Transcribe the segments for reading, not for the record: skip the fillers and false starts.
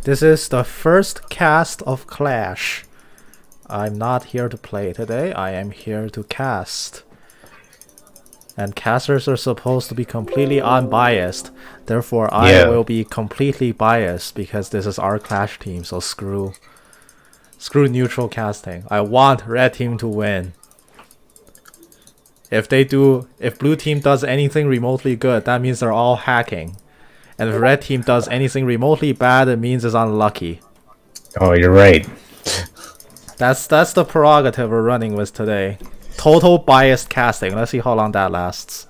This is the first cast of Clash. I'm not here to play today, I am here to cast. And casters are supposed to be completely unbiased. Therefore, I will be completely biased because this is our Clash team, so screw neutral casting. I want red team to win. If blue team does anything remotely good, that means they're all hacking. And if red team does anything remotely bad, it means it's unlucky. Oh, you're right. That's the prerogative we're running with today. Total biased casting. Let's see how long that lasts.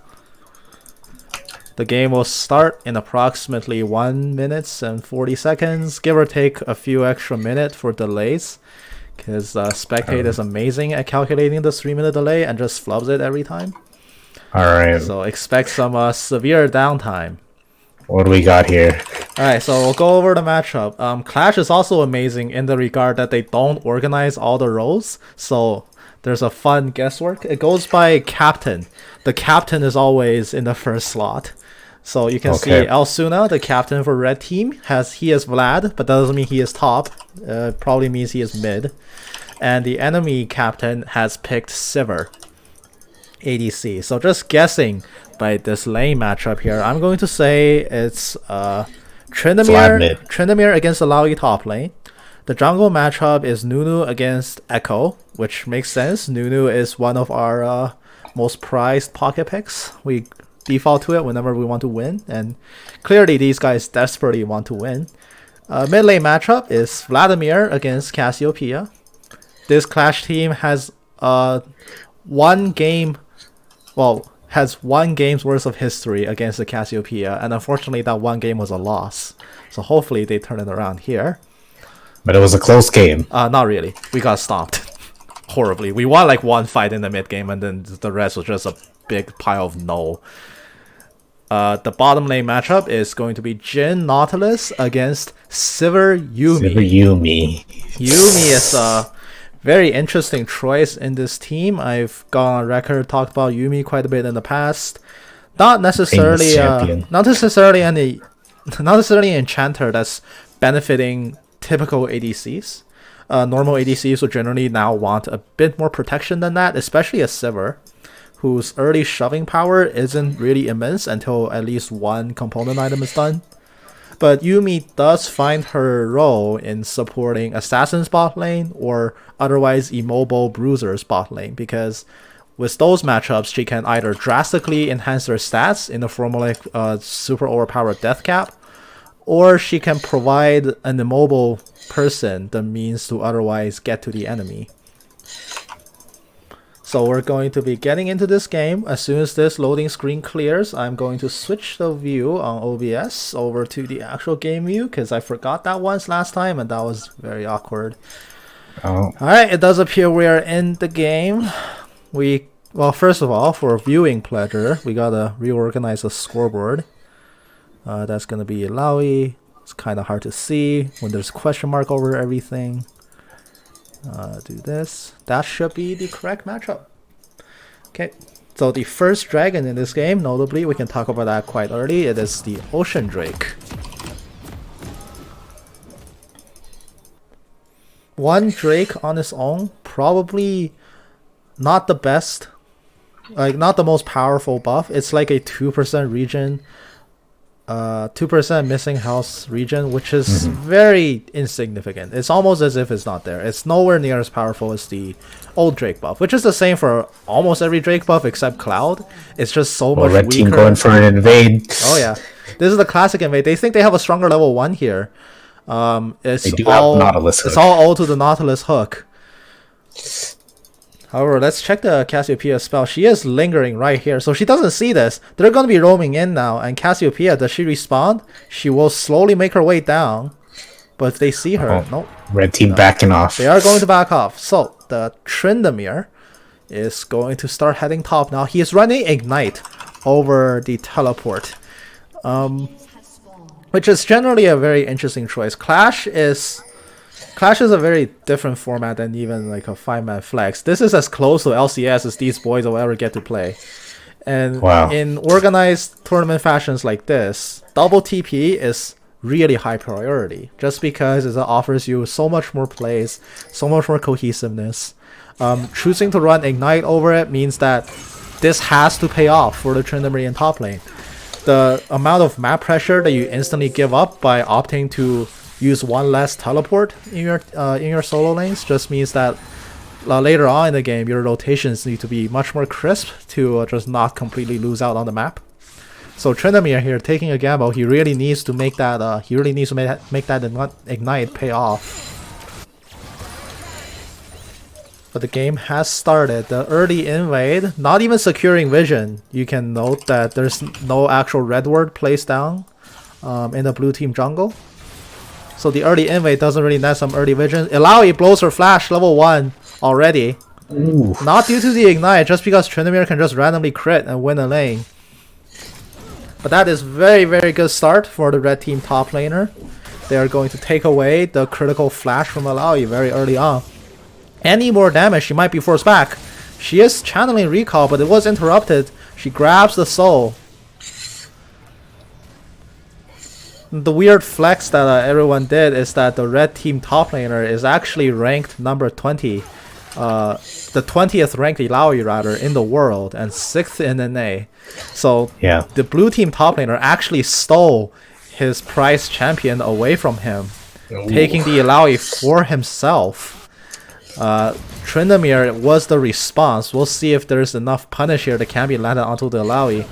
The game will start in approximately 1 minute and 40 seconds, give or take a few extra minutes for delays, because Spectate is amazing at calculating the 3-minute delay and just flubs it every time. Alright. So expect some severe downtime. What do we got here? Alright, so we'll go over the matchup. Clash is also amazing in the regard that they don't organize all the roles, so there's a fun guesswork. It goes by captain. The captain is always in the first slot. So you can see Elsuna, the captain for red team, he is Vlad, but that doesn't mean he is top. Probably means he is mid. And the enemy captain has picked Sivir, ADC. So just guessing by this lane matchup here, I'm going to say it's Tryndamere against Alawi top lane. The jungle matchup is Nunu against Echo, which makes sense. Nunu is one of our most prized pocket picks. We default to it whenever we want to win, and clearly these guys desperately want to win. Mid lane matchup is Vladimir against Cassiopeia. This Clash team has one game's worth of history against the Cassiopeia, and unfortunately that one game was a loss. So hopefully they turn it around here. But it was a close game. Not really. We got stomped horribly. We won like one fight in the mid game, and then the rest was just a big pile of no. The bottom lane matchup is going to be Jhin Nautilus against Sivir Yuumi. Yuumi is a very interesting choice in this team. I've gone on record, talked about Yuumi quite a bit in the past. Not necessarily an enchanter that's benefiting typical ADCs. Normal ADCs would generally now want a bit more protection than that, especially a Sivir, whose early shoving power isn't really immense until at least one component item is done. But Yuumi does find her role in supporting Assassin's bot lane or otherwise immobile Bruiser's bot lane, because with those matchups she can either drastically enhance their stats in the form of like super overpowered death cap, or she can provide an immobile person the means to otherwise get to the enemy. So we're going to be getting into this game. As soon as this loading screen clears, I'm going to switch the view on OBS over to the actual game view, because I forgot that once last time and that was very awkward. Alright, it does appear we are in the game. Well, first of all, for viewing pleasure, we gotta reorganize the scoreboard. That's gonna be Laui. It's kind of hard to see when there's question mark over everything. Do this. That should be the correct matchup. Okay, so the first dragon in this game, notably, we can talk about that quite early. It is the Ocean Drake. One Drake on its own, probably not the best, like not the most powerful buff. It's like a 2% region. 2% missing health region, which is very insignificant. It's almost as if it's not there. It's nowhere near as powerful as the old Drake buff, which is the same for almost every Drake buff except Cloud. It's just so much red weaker. Team going for an invade. Oh yeah, this is the classic invade. They think they have a stronger level 1 here. They do have Nautilus hook. It's all owed to the Nautilus hook. However, let's check the Cassiopeia spell. She is lingering right here, so she doesn't see this. They're going to be roaming in now, and Cassiopeia, does she respond? She will slowly make her way down, but if they see her, nope. Red team backing off. They are going to back off. So, the Tryndamere is going to start heading top now. He is running Ignite over the teleport, which is generally a very interesting choice. Clash is a very different format than even like a 5-man flex. This is as close to LCS as these boys will ever get to play. And in organized tournament fashions like this, double TP is really high priority, just because it offers you so much more plays, so much more cohesiveness. Choosing to run Ignite over it means that this has to pay off for the Tryndamere in top lane. The amount of map pressure that you instantly give up by opting to use one less teleport in your solo lanes just means that later on in the game, your rotations need to be much more crisp to just not completely lose out on the map. So Tryndamere here taking a gamble. He really needs to make that. Make that Ignite pay off. But the game has started. The early invade, not even securing vision. You can note that there's no actual red ward placed down in the blue team jungle. So the early invade doesn't really net some early vision. Illaoi blows her flash level 1 already. Ooh. Not due to the Ignite, just because Tryndamere can just randomly crit and win a lane. But that is very, very good start for the red team top laner. They are going to take away the critical flash from Illaoi very early on. Any more damage, she might be forced back. She is channeling recall, but it was interrupted. She grabs the soul. The weird flex that everyone did is that the red team top laner is actually ranked number 20. The 20th ranked Illaoi rather in the world and 6th in NA. So yeah, the blue team top laner actually stole his prize champion away from him, taking the Illaoi for himself. Tryndamere was the response. We'll see if there's enough punish here that can be landed onto the Illaoi.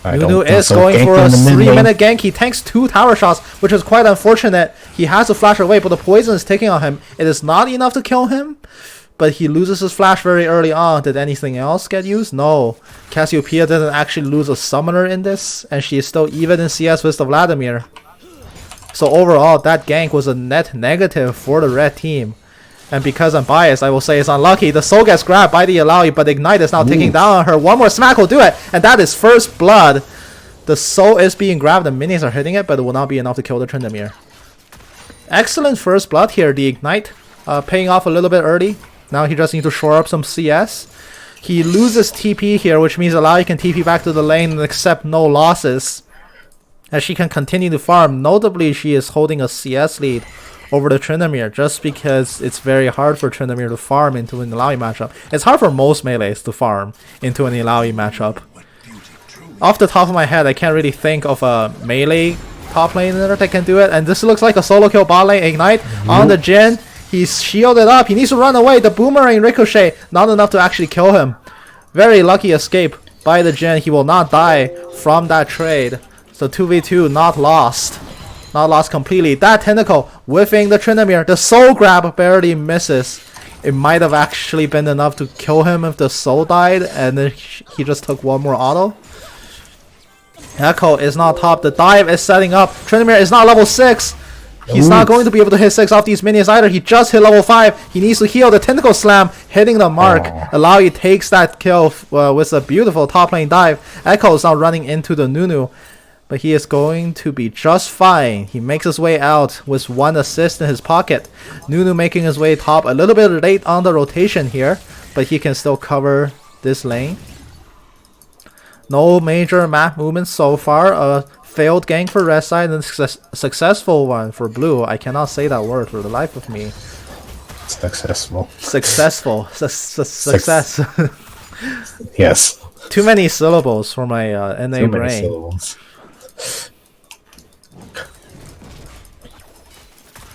Nunu is going for a 3-minute gank. He tanks 2 tower shots, which is quite unfortunate. He has to flash away, but the poison is taking on him. It is not enough to kill him, but he loses his flash very early on. Did anything else get used? No. Cassiopeia didn't actually lose a summoner in this, and she is still even in CS with the Vladimir. So overall, that gank was a net negative for the red team. And because I'm biased, I will say it's unlucky. The soul gets grabbed by the Illaoi, but Ignite is now taking down on her. One more smack will do it, and that is first blood. The soul is being grabbed, the minions are hitting it, but it will not be enough to kill the Tryndamere. Excellent first blood here. The Ignite paying off a little bit early. Now he just needs to shore up some CS. He loses TP here, which means Illaoi can TP back to the lane and accept no losses, as she can continue to farm. Notably, she is holding a CS lead over the Tryndamere, just because it's very hard for Tryndamere to farm into an Illaoi matchup. It's hard for most melees to farm into an Illaoi matchup. Off the top of my head, I can't really think of a melee top laner that can do it, and this looks like a solo kill bot lane. Ignite on the Jhin. He's shielded up. He needs to run away. The boomerang ricochet, not enough to actually kill him. Very lucky escape by the Jhin. He will not die from that trade. So 2v2 not lost. Not lost completely. That tentacle whiffing the Tryndamere. The soul grab barely misses. It might have actually been enough to kill him if the soul died, and then he just took one more auto. Echo is not top. The dive is setting up. Tryndamere is not level 6. He's not going to be able to hit 6 off these minions either. He just hit level 5. He needs to heal. The tentacle slam hitting the mark. Illaoi takes that kill with a beautiful top lane dive. Echo is now running into the Nunu, but he is going to be just fine. He makes his way out with 1 assist in his pocket. Nunu making his way top, a little bit late on the rotation here, but he can still cover this lane. No major map movements so far. A failed gank for red side and a successful one for blue. I cannot say that word for the life of me. Successful. Successful. Success. Yes. Too many syllables for my NA brain.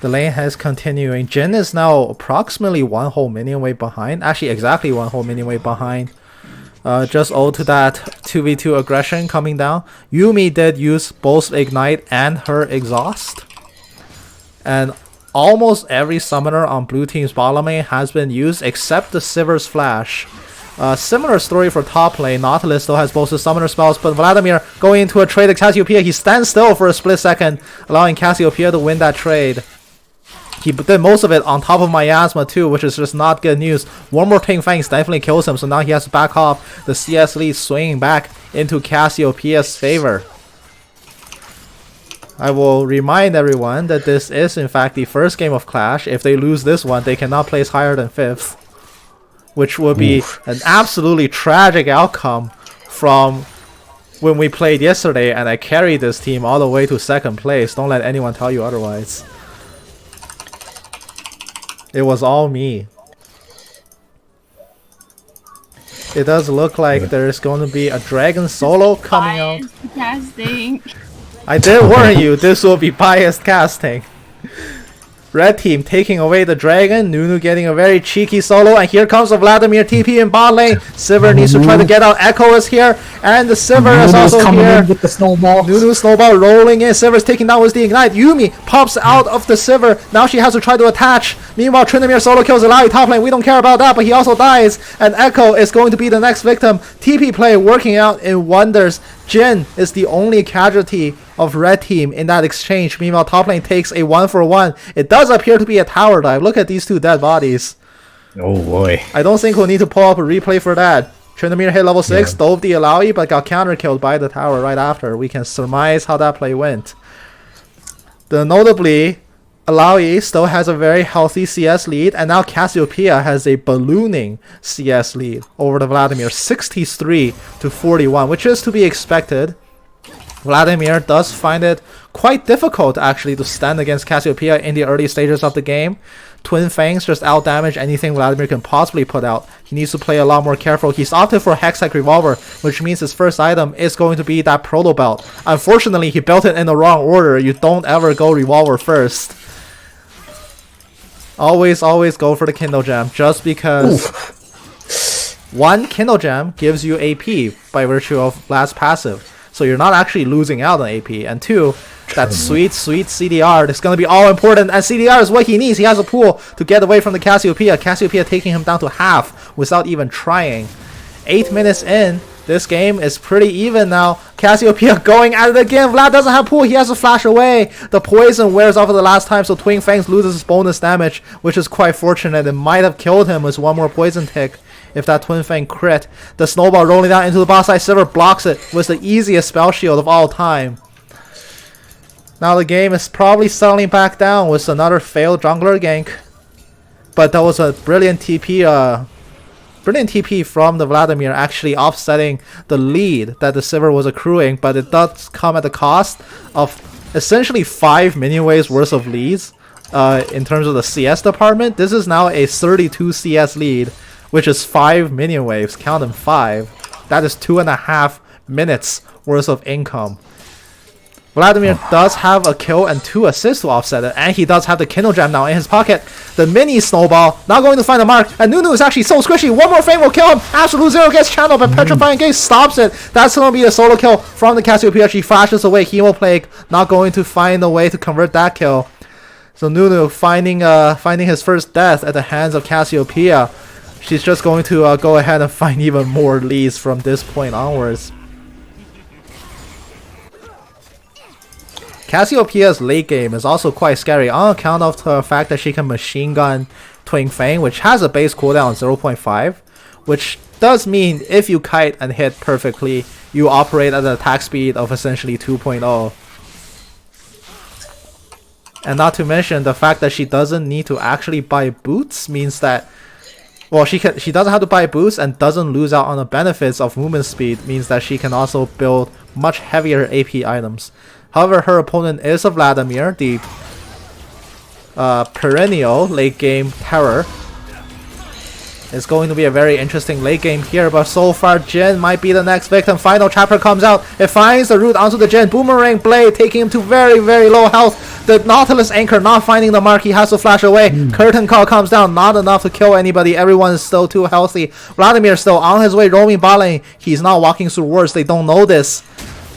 The lane has continuing. Jhin is now approximately 1 whole minion wave behind. Actually, exactly 1 whole minion wave behind. Just owed to that 2v2 aggression coming down. Yuumi did use both Ignite and her Exhaust. And almost every summoner on blue team's bottom lane has been used except the Sivir's Flash. Similar story for top lane. Nautilus still has both the summoner spells, but Vladimir going into a trade with Cassiopeia. He stands still for a split second, allowing Cassiopeia to win that trade. He did most of it on top of Miasma too, which is just not good news. One more Ting Fangs definitely kills him, so now he has to back off. The CS lead swinging back into Cassiopeia's favor. I will remind everyone that this is in fact the first game of Clash. If they lose this one, they cannot place higher than 5th. Which would be an absolutely tragic outcome from when we played yesterday, and I carried this team all the way to 2nd place. Don't let anyone tell you otherwise. It was all me. It does look like there's going to be a dragon solo coming out. Casting. I did warn you, this will be biased casting. Red team taking away the dragon, Nunu getting a very cheeky solo, and here comes the Vladimir TP in bot lane. Sivir needs to try to get out, Echo is here, and the Sivir is also coming here. in with the snowball. Nunu snowball rolling in, Sivir's taking down with the ignite. Yumi pops out of the Sivir, now she has to try to attach. Meanwhile, Tryndamere solo kills Ilaoi top lane, we don't care about that, but he also dies, and Echo is going to be the next victim. TP play working out in wonders. Jhin is the only casualty of red team in that exchange. Meanwhile, top lane takes a 1-for-1. It does appear to be a tower dive. Look at these two dead bodies. Oh boy. I don't think we'll need to pull up a replay for that. Tryndamere hit level 6, dove the Ilaoi, but got counter killed by the tower right after. We can surmise how that play went. Notably, Ilaoi still has a very healthy CS lead, and now Cassiopeia has a ballooning CS lead over the Vladimir, 63-41, which is to be expected. Vladimir does find it quite difficult actually to stand against Cassiopeia in the early stages of the game. Twin Fangs just outdamage anything Vladimir can possibly put out. He needs to play a lot more careful. He's opted for Hextech Revolver, which means his first item is going to be that Proto Belt. Unfortunately, he built it in the wrong order. You don't ever go Revolver first. Always go for the Kindle Gem, just because one Kindle Gem gives you AP by virtue of Vlad's passive. So you're not actually losing out on AP. And two, that sweet CDR that's going to be all important. And CDR is what he needs. He has a pool to get away from the Cassiopeia. Cassiopeia taking him down to half without even trying. 8 minutes in, this game is pretty even now. Cassiopeia going at it again. Vlad doesn't have pool. He has to flash away. The poison wears off of the last time, so Twin Fangs loses his bonus damage, which is quite fortunate. It might have killed him with one more poison tick if that Twin Fang crit. The snowball rolling down into the boss side. Sivir blocks it with the easiest spell shield of all time. Now the game is probably settling back down with another failed jungler gank. But that was a brilliant TP from the Vladimir, actually offsetting the lead that the Sivir was accruing, but it does come at the cost of essentially 5 minion waves worth of leads in terms of the CS department. This is now a 32 CS lead, which is 5 minion waves. Count them, 5. That is 2.5 minutes worth of income. Vladimir does have a kill and 2 assists to offset it, and he does have the Kindle Gem now in his pocket. The mini snowball, not going to find the mark, and Nunu is actually so squishy. One more frame will kill him. Absolute Zero gets channeled, but Petrifying Gaze stops it. That's going to be a solo kill from the Cassiopeia. She flashes away. Hemoplague not going to find a way to convert that kill. So Nunu finding his first death at the hands of Cassiopeia. She's just going to go ahead and find even more leads from this point onwards. Cassiopeia's late game is also quite scary on account of the fact that she can machine gun Twin Fang, which has a base cooldown 0.5, which does mean if you kite and hit perfectly, you operate at an attack speed of essentially 2.0. And not to mention the fact that she doesn't need to actually buy boots means that, well, she doesn't have to buy boots and doesn't lose out on the benefits of movement speed, means that she can also build much heavier AP items. However, her opponent is a Vladimir, the perennial late game terror. It's going to be a very interesting late game here, but so far Jhin might be the next victim. Final chapter comes out. It finds the route onto the Jhin. Boomerang blade taking him to very, very low health. The Nautilus anchor not finding the mark. He has to flash away. Curtain call comes down. Not enough to kill anybody. Everyone is still too healthy. Vladimir still on his way roaming bot lane. He's not walking through wards. They don't know this.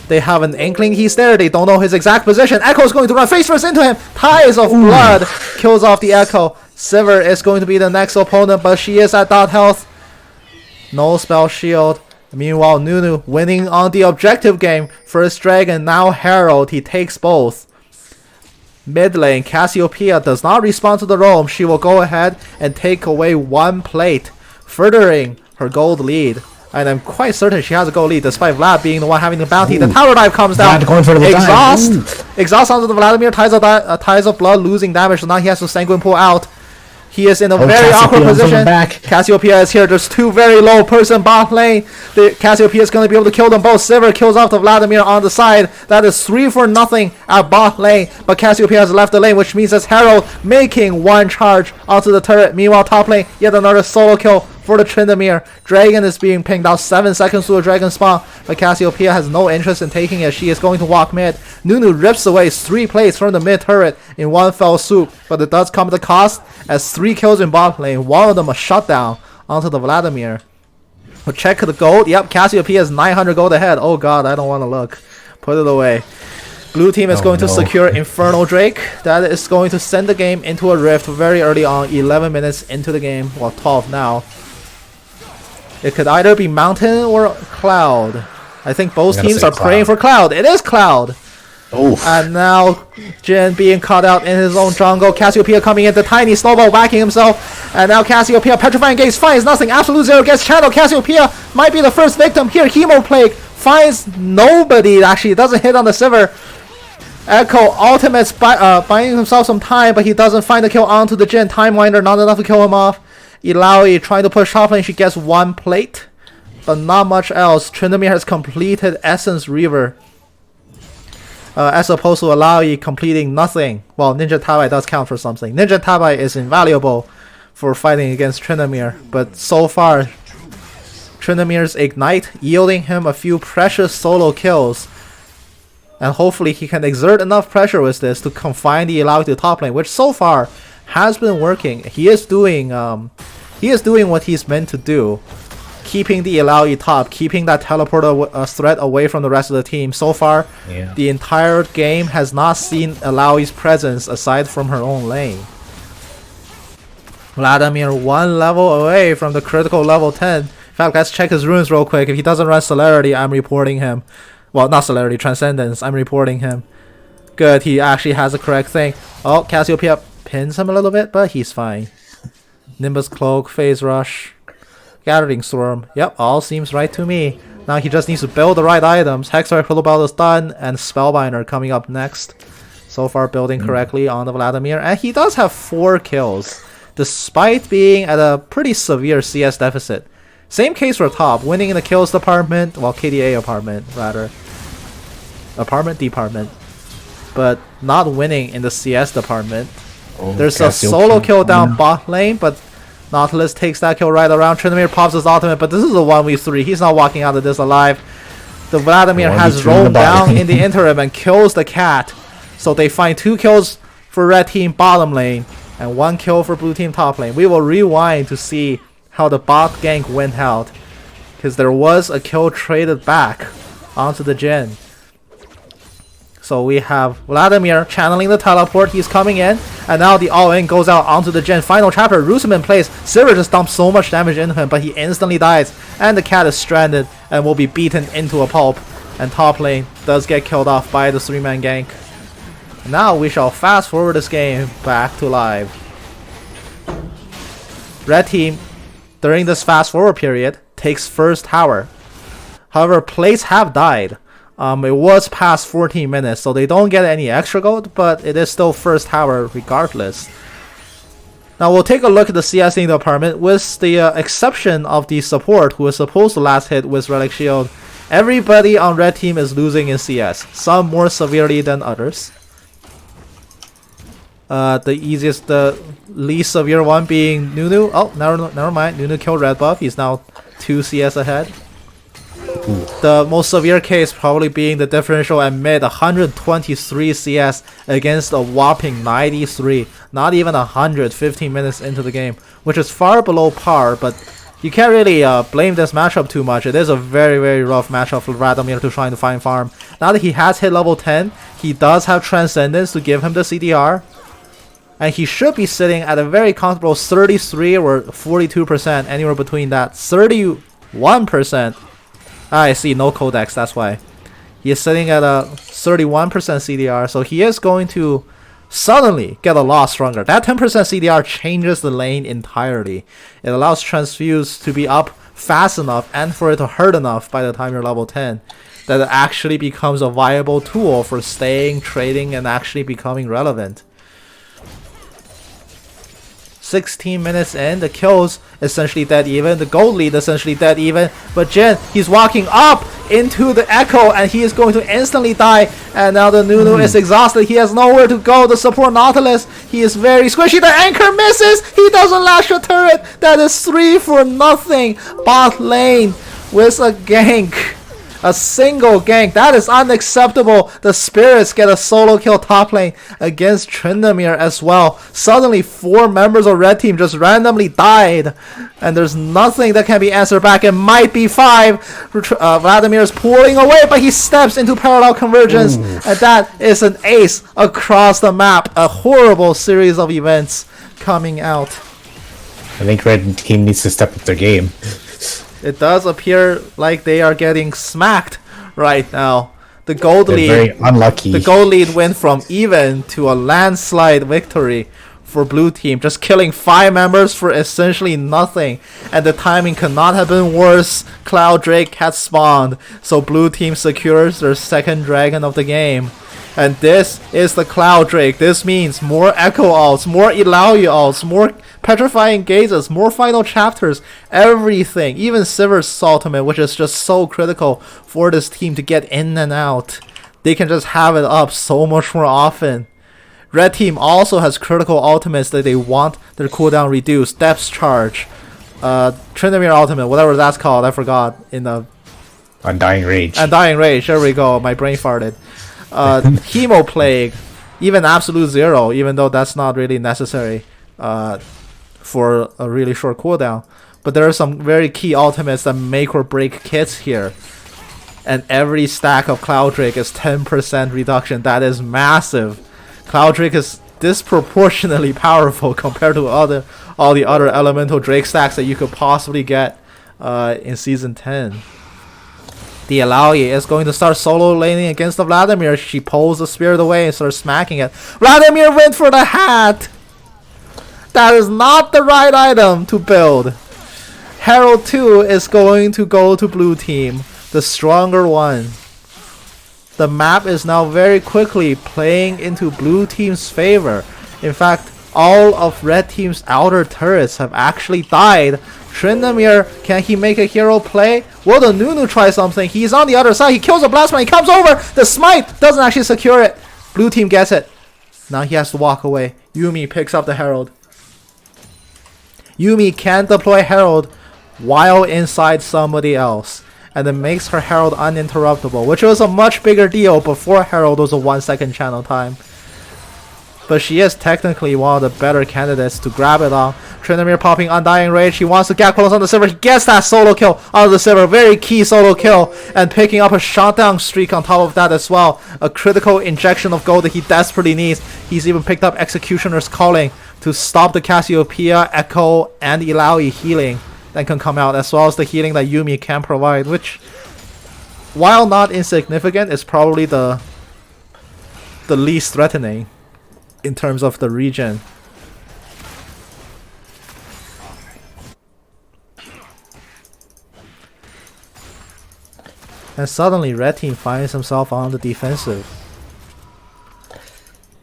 They have an inkling he's there. They don't know his exact position. Echo is going to run face first into him. Ties of blood kills off the Echo. Sivir is going to be the next opponent, but she is at dot health. No spell shield. Meanwhile, Nunu winning on the objective game. First Dragon, now Herald. He takes both. Mid lane, Cassiopeia does not respond to the roam. She will go ahead and take away 1 plate, furthering her gold lead. And I'm quite certain she has a goal lead, despite Vlad being the one having the bounty. The tower dive comes down. Exhaust onto the Vladimir. Ties of blood, losing damage. So now he has to sanguine pull out. He is in a very awkward position. Cassiopeia is here. There's 2 very low person bot lane. Cassiopeia is going to be able to kill them both. Sivir kills off the Vladimir on the side. That is 3 for nothing at bot lane. But Cassiopeia has left the lane, which means it's Herald making 1 charge onto the turret. Meanwhile, top lane, yet another solo kill for the Tryndamere. Dragon is being pinged out 7 seconds to a dragon spawn, but Cassiopeia has no interest in taking it. She is going to walk mid. Nunu rips away 3 plays from the mid turret in 1 fell swoop, but it does come at a cost as 3 kills in bot lane, 1 of them a shutdown onto the Vladimir. We'll check the gold. Yep, Cassiopeia is 900 gold ahead. Oh god, I don't want to look. Put it away. Blue team is going to secure Infernal Drake. That is going to send the game into a rift very early on, 11 minutes into the game. Well, 12 now. It could either be Mountain or Cloud. I think both teams are praying for Cloud. It is Cloud. Oof. And now Jin being caught out in his own jungle. Cassiopeia coming in, the tiny snowball whacking himself. And now Cassiopeia, Petrifying Gaze, finds nothing. Absolute Zero gets channeled. Cassiopeia might be the first victim here. Hemo Plague finds nobody. Actually, doesn't hit on the Sivir. Echo ultimates buying himself some time, but he doesn't find the kill onto the Jin. Time Winder, not enough to kill him off. Ilaoi trying to push top lane. She gets 1 plate, but not much else. Tryndamere has completed Essence Reaver. As opposed to Ilaoi completing nothing. Well, Ninja Tabai does count for something. Ninja Tabai is invaluable for fighting against Tryndamere, but so far, Tryndamere's Ignite yielding him a few precious solo kills. And hopefully he can exert enough pressure with this to confine the Ilaoi to top lane, which so far has been working. He is doing what he's meant to do, keeping the Ilaoi top, keeping that teleporter threat away from the rest of the team. So far, the entire game has not seen Ilaoi's presence aside from her own lane. Vladimir 1 level away from the critical level 10. In fact, let's check his runes real quick. If he doesn't run Celerity, I'm reporting him. Well, not Celerity, Transcendence. I'm reporting him. Good, he actually has the correct thing. Oh, Cassiopeia pins him a little bit, but he's fine. Nimbus Cloak, Phase Rush, Gathering Storm. Yep, all seems right to me. Now he just needs to build the right items. Hexar Hillbelt is done, and Spellbinder coming up next. So far building correctly on the Vladimir. And he does have 4 kills, despite being at a pretty severe CS deficit. Same case for top, winning in the kills department, well, KDA department, but not winning in the CS department. There's a solo kill down bot lane, but Nautilus takes that kill right around. Tryndamere pops his ultimate, but this is a 1v3. He's not walking out of this alive. The Vladimir has rolled down in the interim and kills the cat. So they find 2 kills for red team bottom lane and 1 kill for blue team top lane. We will rewind to see how the bot gank went out, because there was a kill traded back onto the Jin. So we have Vladimir channeling the teleport. He's coming in, and now the all-in goes out onto the Jin. Final chapter, Rusim in place. Sivir just dumps so much damage into him, but he instantly dies, and the cat is stranded and will be beaten into a pulp. And top lane does get killed off by the 3-man gank. Now we shall fast forward this game back to live. Red team, during this fast forward period, takes first tower. However, plates have died. It was past 14 minutes, so they don't get any extra gold, but it is still first tower regardless. Now we'll take a look at the CSing department. With the exception of the support, who is supposed to last hit with Relic Shield, everybody on red team is losing in CS, some more severely than others. The least severe one being Nunu. Oh, never mind. Nunu killed red buff. He's now 2 CS ahead. The most severe case probably being the differential at mid, 123 CS against a whopping 93. Not even 100 15 minutes into the game, which is far below par, but you can't really blame this matchup too much. It is a very, very rough matchup for Radomir to try to find farm. Now that he has hit level 10, he does have Transcendence to give him the CDR. And he should be sitting at a very comfortable 33 or 42%, anywhere between that. 31%. I see, no codex, that's why. He is sitting at a 31% CDR, so he is going to suddenly get a lot stronger. That 10% CDR changes the lane entirely. It allows Transfuse to be up fast enough and for it to hurt enough by the time you're level 10 that it actually becomes a viable tool for staying, trading, and actually becoming relevant. 16 minutes in, the kills essentially dead even, the gold lead essentially dead even, but Jin, he's walking up into the Echo and he is going to instantly die, and now the Nunu is exhausted, he has nowhere to go, the support Nautilus, he is very squishy, the anchor misses, he doesn't lash the turret, that is 3 for nothing, bot lane with a gank. A single gank. That is unacceptable. The Spirits get a solo kill top lane against Tryndamere as well. Suddenly 4 members of red team just randomly died. And there's nothing that can be answered back. It might be 5. Vladimir is pulling away, but he steps into parallel convergence. And that is an ace across the map. A horrible series of events coming out. I think red team needs to step up their game. It does appear like they are getting smacked right now. The gold They're lead, very unlucky. the gold lead went from even to a landslide victory for blue team, just killing 5 members for essentially nothing. And the timing could not have been worse. Cloud Drake had spawned, so blue team secures their second dragon of the game. And this is the Cloud Drake. This means more Echo ults, more Illaoi ults, more Petrifying Gazes, more final chapters, everything. Even Sivir's ultimate, which is just so critical for this team to get in and out. They can just have it up so much more often. Red team also has critical ultimates that they want their cooldown reduced. Depth Charge, Tryndamere ultimate, whatever that's called, I forgot. In the Undying Rage. Undying Rage, there we go, my brain farted. Hemo Plague, even Absolute Zero, even though that's not really necessary for a really short cooldown. But there are some very key ultimates that make or break kits here. And every stack of Cloud Drake is 10% reduction. That is massive. Cloud Drake is disproportionately powerful compared to all the other Elemental Drake stacks that you could possibly get in Season 10. The Illaoi is going to start solo laning against the Vladimir. She pulls the spirit away and starts smacking it. Vladimir went for the hat! That is not the right item to build. Herald 2 is going to go to blue team, the stronger one. The map is now very quickly playing into blue team's favor. In fact, all of red team's outer turrets have actually died. Tryndamere, can he make a hero play? Will the Nunu try something? He's on the other side. He kills the Blastman. He comes over. The smite doesn't actually secure it. Blue team gets it. Now he has to walk away. Yuumi picks up the Herald. Yuumi can deploy Herald while inside somebody else. And it makes her Herald uninterruptible, which was a much bigger deal before Herald was a 1-second channel time. But she is technically one of the better candidates to grab it on. Tryndamere popping Undying Rage. He wants to get close on the Sivir. He gets that solo kill on the Sivir. Very key solo kill. And picking up a shutdown streak on top of that as well. A critical injection of gold that he desperately needs. He's even picked up Executioner's Calling to stop the Cassiopeia, Echo, and Illaoi healing that can come out, as well as the healing that Yuumi can provide, which, while not insignificant, is probably the least threatening in terms of the region. And suddenly red team finds himself on the defensive.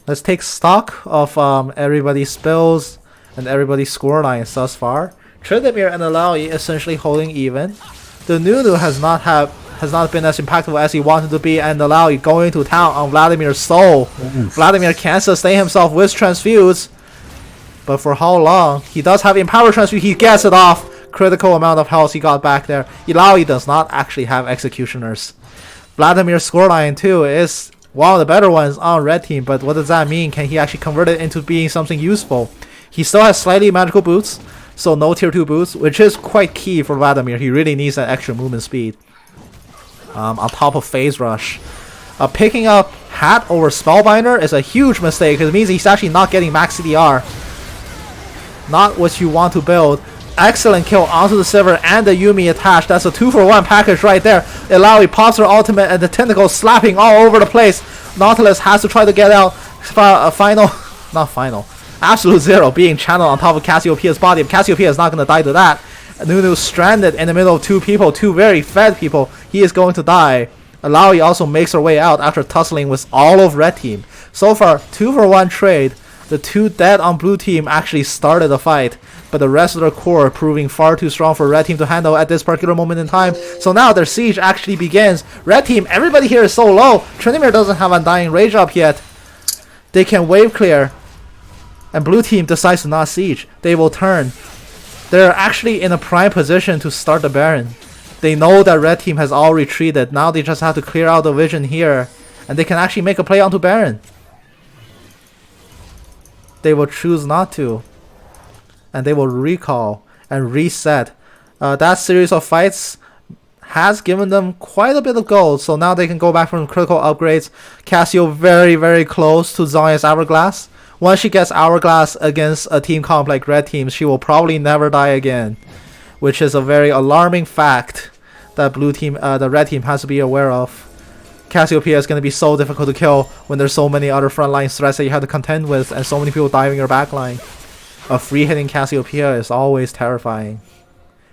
Let's take stock of everybody's spills and everybody's scorelines thus far. Tryndamere and Illaoi essentially holding even. The Nunu has not been as impactful as he wanted to be, and Illaoi going to town on Vladimir's soul. Vladimir can sustain himself with Transfuse, but for how long? He does have Empower Transfuse, he gets it off. Critical amount of health he got back there. Illaoi does not actually have Executioners. Vladimir's scoreline too is one of the better ones on red team, but what does that mean? Can he actually convert it into being something useful? He still has slightly magical boots, so no tier 2 boots, which is quite key for Vladimir. He really needs that extra movement speed. On top of Phase Rush. Picking up Hat over Spellbinder is a huge mistake, because it means he's actually not getting max CDR. Not what you want to build. Excellent kill onto the Sivir and the Yuumi attached. That's a 2-for-1 package right there. Illaoi pops her ultimate and the tentacles slapping all over the place. Nautilus has to try to get out. Absolute Zero being channeled on top of Cassiopeia's body. If Cassiopeia is not going to die to that. Nunu stranded in the middle of 2 people, 2 very fed people. He is going to die. Illaoi also makes her way out after tussling with all of red team. So far, 2-for-1 trade. The 2 dead on blue team actually started the fight, but the rest of their core proving far too strong for red team to handle at this particular moment in time. So now their siege actually begins. Red team, everybody here is so low. Tryndamere doesn't have Undying Rage up yet. They can wave clear, and blue team decides to not siege. They will turn. They're actually in a prime position to start the Baron. They know that red team has all retreated. Now they just have to clear out the vision here, and they can actually make a play onto Baron. They will choose not to, and they will recall and reset. That series of fights has given them quite a bit of gold, so now they can go back from critical upgrades. Cassio very, very close to Zhonya's Hourglass. Once she gets Hourglass against a team comp like red team, she will probably never die again, which is a very alarming fact that the red team has to be aware of. Cassiopeia is going to be so difficult to kill when there's so many other frontline threats that you have to contend with and so many people diving your backline. A free hitting Cassiopeia is always terrifying,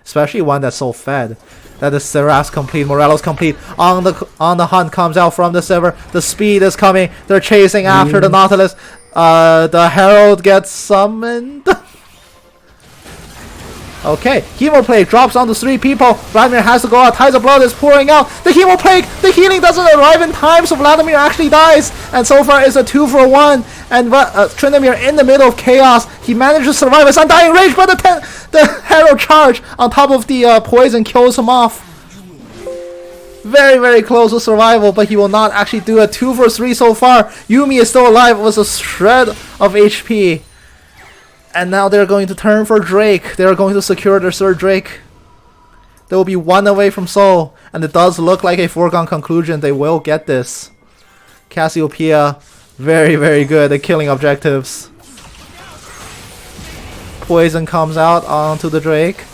especially one that's so fed. That is Seraph's complete, Morello's complete. On the hunt comes out from the Silver. The speed is coming. They're chasing after the Nautilus. The Herald gets summoned. Okay, Hemo Plague drops onto 3 people. Vladimir has to go out. Tides of Blood is pouring out. The Hemo Plague, the healing doesn't arrive in time, so Vladimir actually dies. And so far it's a 2-for-1. And Tryndamere in the middle of chaos. He manages to survive his Undying Rage, but the Herald charge on top of the poison kills him off. Very, very close to survival, but he will not actually do a 2-for-3 so far. Yumi is still alive with a shred of HP. And now they're going to turn for Drake. They're going to secure their 3rd Drake. They will be 1 away from Soul. And it does look like a foregone conclusion. They will get this. Cassiopeia, very, very good at killing objectives. Poison comes out onto the Drake.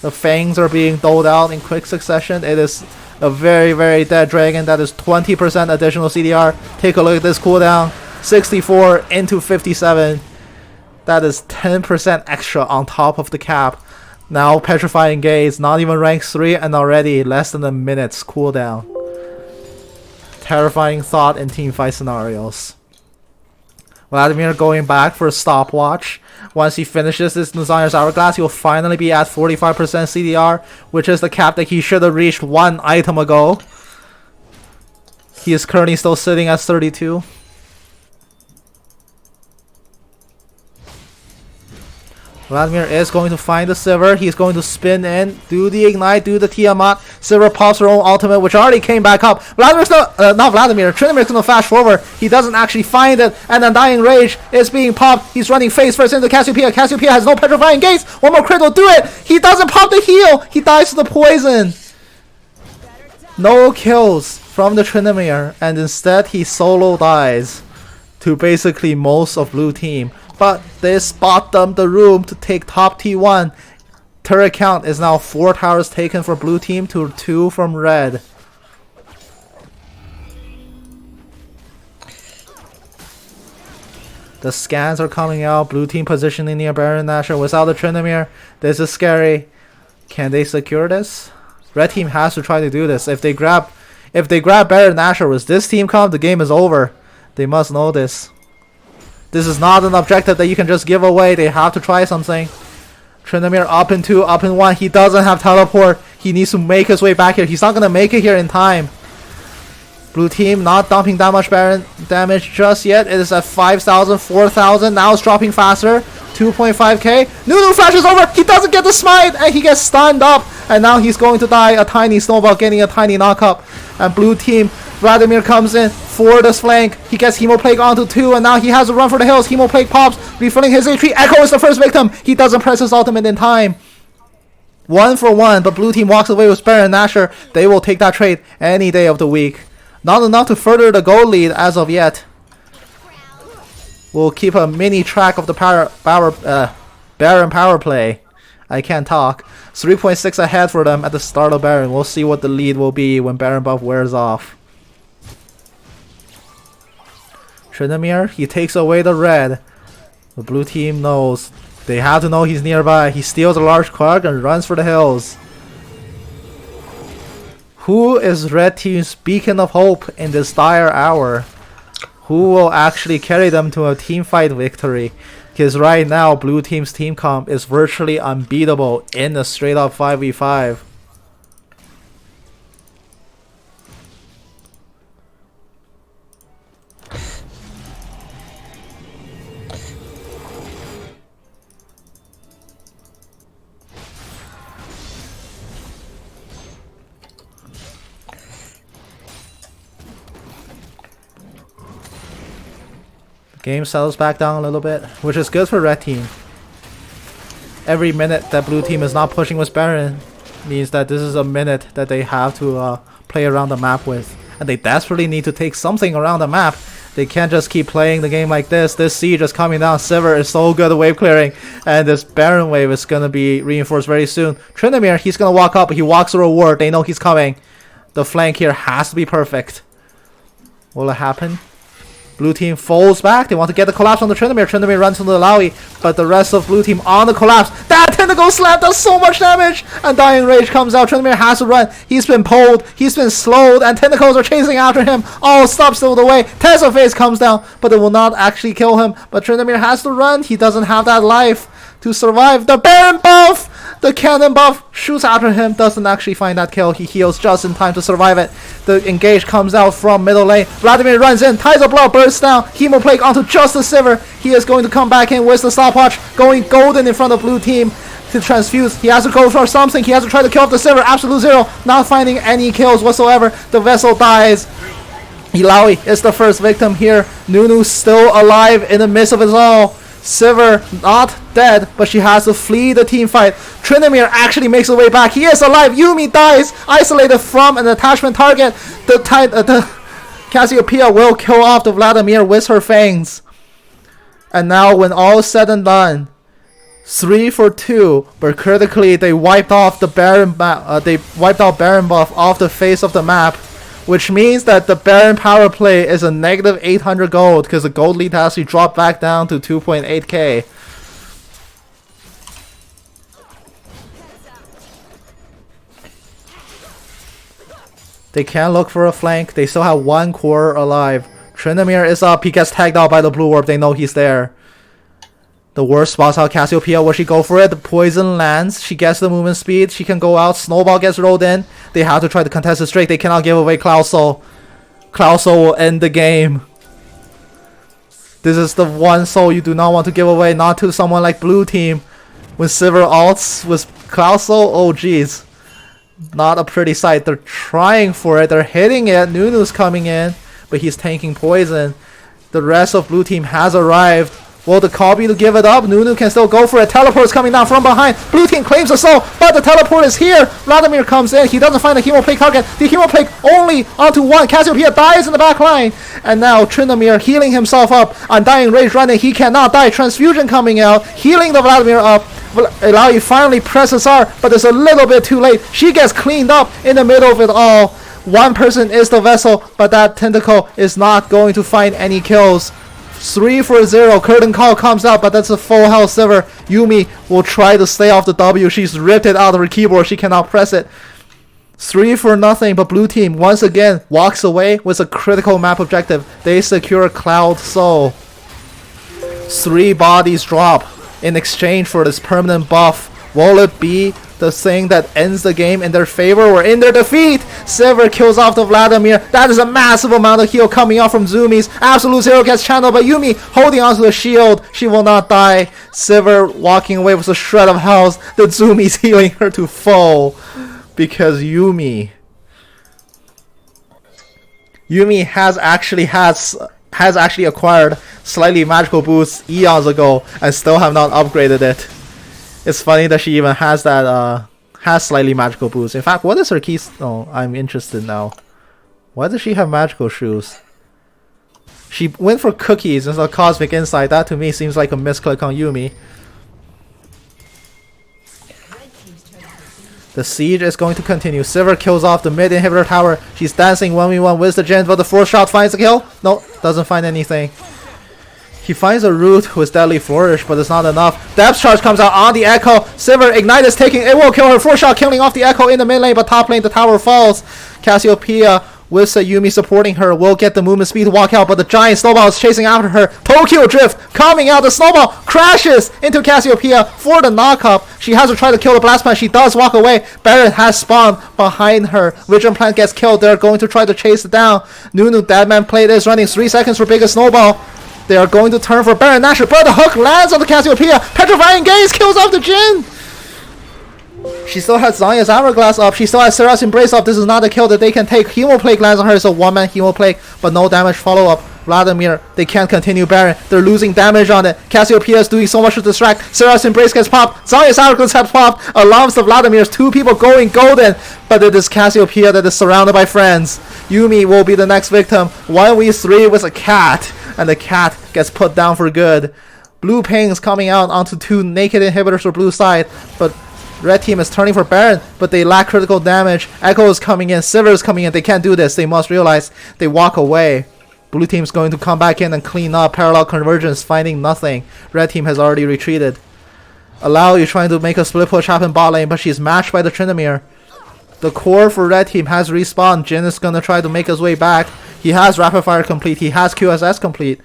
The fangs are being doled out in quick succession. It is a very, very dead dragon. That is 20% additional CDR. Take a look at this cooldown. 64 into 57. That is 10% extra on top of the cap. Now Petrifying Gaze, not even rank 3 and already less than a minute's cooldown. Terrifying thought in teamfight scenarios. Vladimir going back for a stopwatch. Once he finishes this Zhonya's Hourglass, he will finally be at 45% CDR, which is the cap that he should have reached 1 item ago. He is currently still sitting at 32. Vladimir is going to find the Sivir. He's going to spin in, do the Ignite, do the Tiamat. Sivir pops her own ultimate, which already came back up. Vladimir's not Vladimir. Tryndamere's going to flash forward. He doesn't actually find it, and Undying Rage is being popped. He's running face first into Cassiopeia. Cassiopeia has no Petrifying Gaze. One more crit will do it. He doesn't pop the heal. He dies to the poison. No kills from the Tryndamere, and instead he solo dies to basically most of blue team. But they spot them the room to take top T1. Turret count is now 4 towers taken for blue team to 2 from red. The scans are coming out. Blue team positioning near Baron Nashor without the Tryndamere. This is scary. Can they secure this? Red team has to try to do this. If they grab Baron Nashor with this team comp, the game is over. They must know this. This is not an objective that you can just give away. They have to try something. Tryndamere up in 2, up in 1. He doesn't have teleport. He needs to make his way back here. He's not going to make it here in time. Blue team not dumping that much Baron damage just yet. It is at 5,000, 4,000. Now it's dropping faster. 2.5k. Nunu flashes over. He doesn't get the smite. And he gets stunned up. And now he's going to die. A tiny snowball getting a tiny knockup. And blue team, Vladimir comes in for this flank. He gets Hemo Plague onto 2, and now he has to run for the hills. Hemo Plague pops, refilling his HP. Echo is the first victim. He doesn't press his ultimate in time. 1 for 1, but blue team walks away with Baron Nashor. They will take that trade any day of the week. Not enough to further the goal lead as of yet. We'll keep a mini track of the Baron power play. I can't talk. 3.6 ahead for them at the start of Baron. We'll see what the lead will be when Baron buff wears off. Tryndamere, he takes away the red. The blue team knows. They have to know he's nearby. He steals a large Quark and runs for the hills. Who is red team's beacon of hope in this dire hour? who will actually carry them to a team fight victory. Because right now, blue team's team comp is virtually unbeatable in a straight up 5v5. Game settles back down a little bit, which is good for red team. Every minute that blue team is not pushing with Baron means that this is a minute that they have to play around the map with. And they desperately need to take something around the map. They can't just keep playing the game like this. This siege is coming down. Sivir is so good at wave clearing. And this Baron wave is going to be reinforced very soon. Tryndamere, he's going to walk up. He walks through a ward. They know he's coming. The flank here has to be perfect. Will it happen? Blue team folds back. They want to get the collapse on the Tryndamere. Tryndamere runs into the Lowy, but the rest of blue team on the collapse. That tentacle slap does so much damage! And Dying Rage comes out. Tryndamere has to run. He's been pulled. He's been slowed, and tentacles are chasing after him. All stops still the way. Tesla Face comes down, but it will not actually kill him. But Tryndamere has to run. He doesn't have that life to survive. The Baron buff! The cannon buff shoots after him, doesn't actually find that kill. He heals just in time to survive it. The engage comes out from middle lane. Vladimir runs in, ties of blood, bursts down. Hemoplague onto just the Sivir. He is going to come back in with the stopwatch, going golden in front of blue team to transfuse. He has to go for something. He has to try to kill off the Sivir. Absolute zero, not finding any kills whatsoever. The vessel dies. Ilaoi is the first victim here. Nunu still alive in the midst of it all. Sivir not dead, but she has to flee the team fight. Tryndamere actually makes her way back. He is alive. Yuumi dies, isolated from an attachment target. The Cassiopeia will kill off the Vladimir with her fangs. And now, when all is said and done, 3 for 2, but critically they wiped off the Baron. They wiped out Baron buff off the face of the map. Which means that the Baron power play is a negative 800 gold because the gold lead has to drop back down to 2.8k. They can look for a flank. They still have one core alive. Tryndamere is up. He gets tagged out by the blue orb. They know he's there. The worst spots out Cassiopeia. Will she go for it? The poison lands. She gets the movement speed. She can go out. Snowball gets rolled in. They have to try to contest the straight. They cannot give away Cloud Soul. Cloud Soul will end the game. This is the one soul you do not want to give away. Not to someone like blue team. When Sivir ults with Cloud Soul. Oh jeez. Not a pretty sight. They're trying for it. They're hitting it. Nunu's coming in. But he's tanking poison. The rest of blue team has arrived. Will the call be to give it up? Nunu can still go for it. Teleport is coming down from behind. Blue team claims the soul, but the teleport is here. Vladimir comes in. He doesn't find the Hemoplague target. The Hemoplague only onto one. Cassiopeia dies in the back line. And now Tryndamere healing himself up. Undying Rage running. He cannot die. Transfusion coming out. Healing the Vladimir up. Ilaoi finally presses R, but it's a little bit too late. She gets cleaned up in the middle of it all. One person is the vessel, but that tentacle is not going to find any kills. 3 for 0. Curtain call comes out, but that's a full health Sivir. Yuumi will try to stay off the W. She's ripped it out of her keyboard. She cannot press it. 3 for nothing, but blue team once again walks away with a critical map objective. They secure Cloud Soul. 3 bodies drop in exchange for this permanent buff. Will it be the thing that ends the game in their favor or in their defeat? Sivir kills off the Vladimir. That is a massive amount of heal coming out from Zoomies. Absolute Zero gets channeled by Yuumi, holding onto the shield. She will not die. Sivir walking away with a shred of health. The Zoomies healing her to full. Because Yuumi has actually acquired slightly magical boots eons ago and still have not upgraded it. It's funny that she even has that has slightly magical boots. In fact, what is her key? Oh, I'm interested now. Why does she have magical shoes? She went for cookies instead of cosmic insight. That to me seems like a misclick on Yuumi. The siege is going to continue. Sivir kills off the mid inhibitor tower. She's dancing 1v1 with the Jhin, but the 4th shot finds the kill. No, doesn't find anything. He finds a root with Deadly Flourish, but it's not enough. Depth Charge comes out on the Echo. Sivir Ignite is taking. It will kill her. 4 shot killing off the Echo in the mid lane, but top lane the tower falls. Cassiopeia with Sayumi supporting her, will get the movement speed to walk out, but the giant snowball is chasing after her. Tokyo Drift coming out. The snowball crashes into Cassiopeia for the knock-up. She has to try to kill the blast plant. She does walk away. Baron has spawned behind her. Vision Plant gets killed. They're going to try to chase it down. Nunu, Deadman Plate is running 3 seconds for biggest snowball. They are going to turn for Baron Nashor, but the hook lands on the Cassiopeia. Petrifying Gaze kills off the Jin. She still has Zanya's Hourglass up. She still has Sarah's Embrace up. This is not a kill that they can take. Hemoplague lands on her. It's a one-man Hemoplague, but no damage follow-up. Vladimir, they can't continue Baron. They're losing damage on it. Cassiopeia is doing so much to distract. Sarah's Embrace gets popped. Zanya's Hourglass has popped. Alarms the Vladimirs. 2 people going golden, but it is Cassiopeia that is surrounded by friends. Yumi will be the next victim. 1v3 with a cat, and the cat gets put down for good. Blue pings coming out onto 2 naked inhibitors for blue side, but red team is turning for Baron, but they lack critical damage. Echo is coming in. Sivir is coming in. They can't do this. They must realize. They walk away. Blue team's going to come back in and clean up. Parallel convergence, finding nothing. Red team has already retreated. Allow you trying to make a split push happen bot lane, but she's matched by the Tryndamere. The core for red team has respawned. Jin is going to try to make his way back. He has rapid fire complete. He has QSS complete.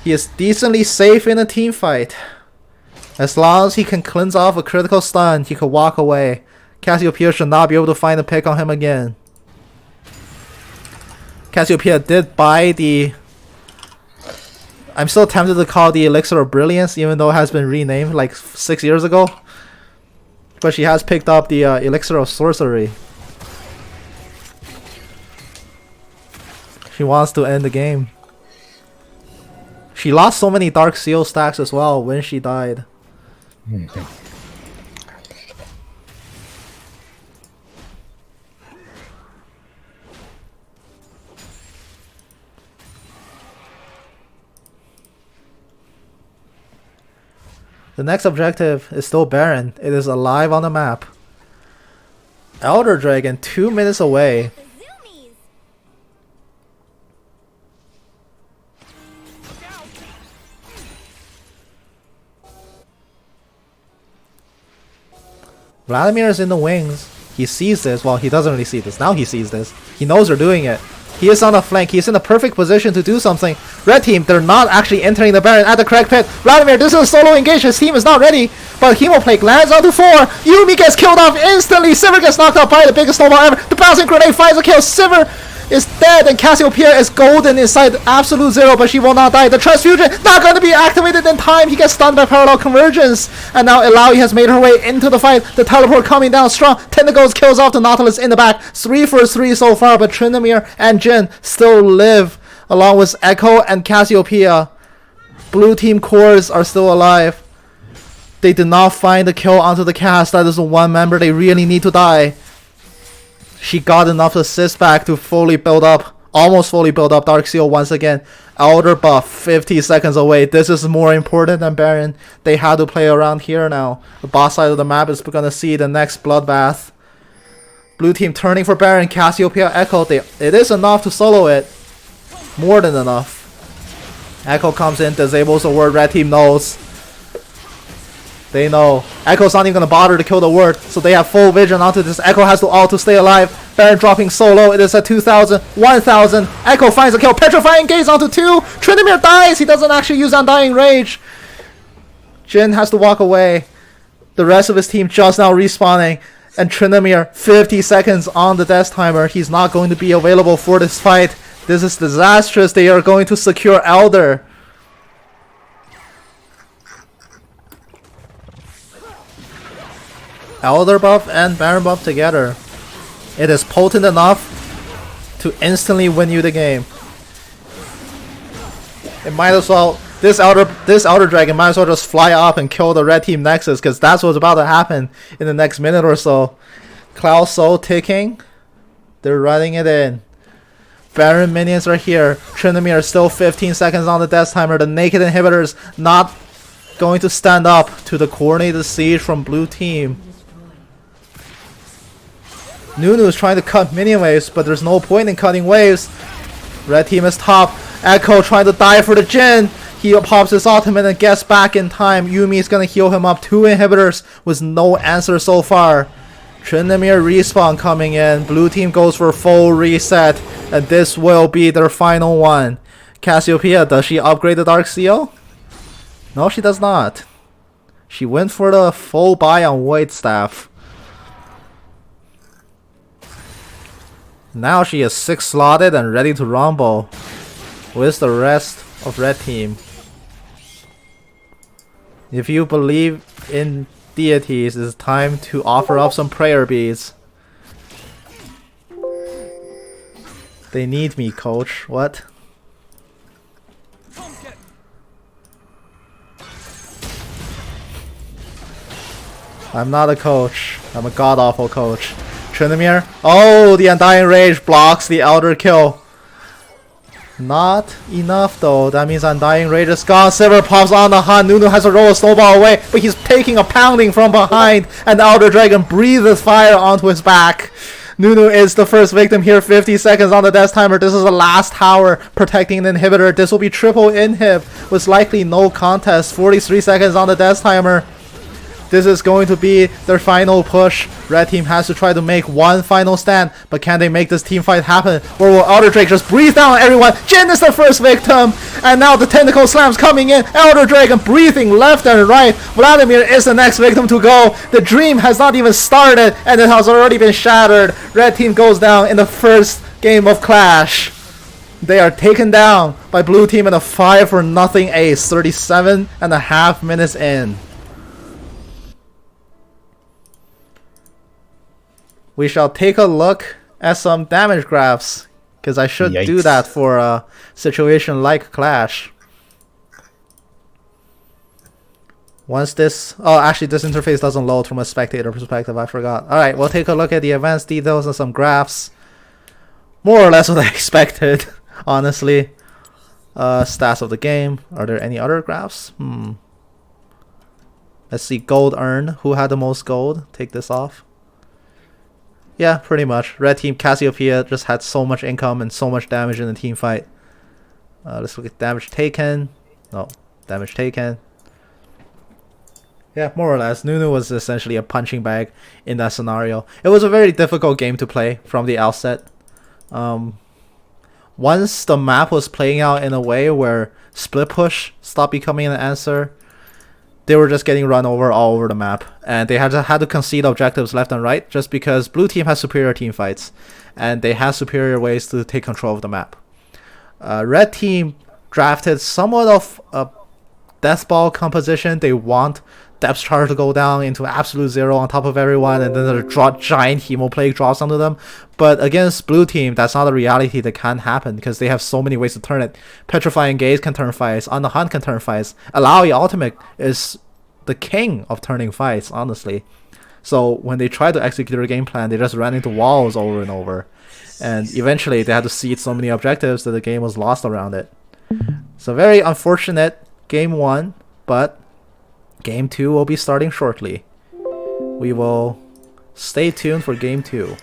He is decently safe in a team fight. As long as he can cleanse off a critical stun, he could walk away. Cassiopeia should not be able to find a pick on him again. Cassiopeia did buy the... I'm still tempted to call the Elixir of Brilliance, even though it has been renamed like 6 years ago. But she has picked up the Elixir of Sorcery. She wants to end the game. She lost so many Dark Seal stacks as well when she died. The next objective is still Baron. It is alive on the map. Elder Dragon 2 minutes away. Vladimir is in the wings. He sees this. Well, he doesn't really see this. Now he sees this. He knows they're doing it. He is on the flank. He is in the perfect position to do something. Red team, they're not actually entering the Baron at the correct pit. Vladimir, this is a solo engage. His team is not ready. But Hemoplague lands onto 4. Yumi gets killed off instantly. Sivir gets knocked out by the biggest snowball ever. The bouncing grenade finds a kill. Sivir is dead, and Cassiopeia is golden inside absolute zero, but she will not die. The transfusion not going to be activated in time. He gets stunned by parallel convergence, and now Ilaoi has made her way into the fight. The teleport coming down strong. Tentacles kills off the Nautilus in the back. 3 for 3 so far, but Tryndamere and Jin still live, along with Echo and Cassiopeia. Blue team cores are still alive. They did not find the kill onto the cast. That is the one member they really need to die. She got enough assist back to fully build up, almost fully build up Dark Seal once again. Elder buff 50 seconds away. This is more important than Baron. They had to play around here now. The boss side of the map is going to see the next bloodbath. Blue team turning for Baron. Cassiopeia Echo. It is enough to solo it. More than enough. Echo comes in, disables the ward. Red team knows. They know. Echo's not even going to bother to kill the ward, so they have full vision onto this. Echo has to ult to stay alive. Baron dropping so low. It is at 2,000, 1,000. Echo finds a kill. Petrifying Gaze onto 2. Tryndamere dies. He doesn't actually use Undying Rage. Jin has to walk away. The rest of his team just now respawning. And Tryndamere, 50 seconds on the death timer. He's not going to be available for this fight. This is disastrous. They are going to secure Elder. Elder buff and Baron buff together. It is potent enough to instantly win you the game. It might as well, this Elder Dragon might as well just fly up and kill the red team Nexus, because that's what's about to happen in the next minute or so. Cloud Soul ticking. They're running it in. Baron minions are here. Tryndamere is still 15 seconds on the death timer. The naked inhibitors not going to stand up to the coordinated siege from blue team. Nunu is trying to cut minion waves, but there's no point in cutting waves. Red team is top. Echo trying to die for the Jin. He pops his ultimate and gets back in time. Yumi is going to heal him up. 2 inhibitors with no answer so far. Tryndamere respawn coming in. Blue team goes for full reset. And this will be their final one. Cassiopeia, does she upgrade the Dark Seal? No, she does not. She went for the full buy on Void Staff. Now she is 6 slotted and ready to rumble with the rest of red team. If you believe in deities, it's time to offer up some prayer beads. They need me, coach. What? I'm not a coach. I'm a god-awful coach. Tryndamere. Oh, the Undying Rage blocks the Elder kill. Not enough though. That means Undying Rage is gone. Silver pops on the hunt. Nunu has to roll a snowball away, but he's taking a pounding from behind, and the Elder Dragon breathes fire onto his back. Nunu is the first victim here. 50 seconds on the death timer. This is the last tower protecting the inhibitor. This will be triple inhib with likely no contest. 43 seconds on the death timer. This is going to be their final push. Red team has to try to make one final stand, but can they make this team fight happen? Or will Elder Drake just breathe down on everyone? Jin is the first victim, and now the tentacle slams coming in. Elder Dragon breathing left and right. Vladimir is the next victim to go. The dream has not even started, and it has already been shattered. Red team goes down in the first game of Clash. They are taken down by blue team in a 5-0 ace, 37.5 minutes in. We shall take a look at some damage graphs, because I should do that for a situation like Clash. Once this... Oh, actually this interface doesn't load from a spectator perspective, I forgot. Alright, we'll take a look at the advanced details and some graphs. More or less what I expected, honestly. Stats of the game. Are there any other graphs? Let's see, gold earned. Who had the most gold? Take this off. Yeah, pretty much. Red team Cassiopeia just had so much income and so much damage in the team fight. Let's look at damage taken. No, damage taken. Yeah, more or less. Nunu was essentially a punching bag in that scenario. It was a very difficult game to play from the outset. Once the map was playing out in a way where split push stopped becoming an answer, they were just getting run over all over the map, and they had to concede objectives left and right just because blue team has superior team fights and they have superior ways to take control of the map. Red team drafted somewhat of a death ball composition. They want depth charge to go down into absolute zero on top of everyone, and then the giant hemoplague drops onto them. But against blue team, that's not a reality that can happen because they have so many ways to turn it. Petrifying Gaze can turn fights. On the Hunt can turn fights. Alawi Ultimate is the king of turning fights, honestly. So when they tried to execute their game plan, they just ran into walls over and over. And eventually they had to cede so many objectives that the game was lost around it. So very unfortunate game 1, but game 2 will be starting shortly. We will stay tuned for game 2.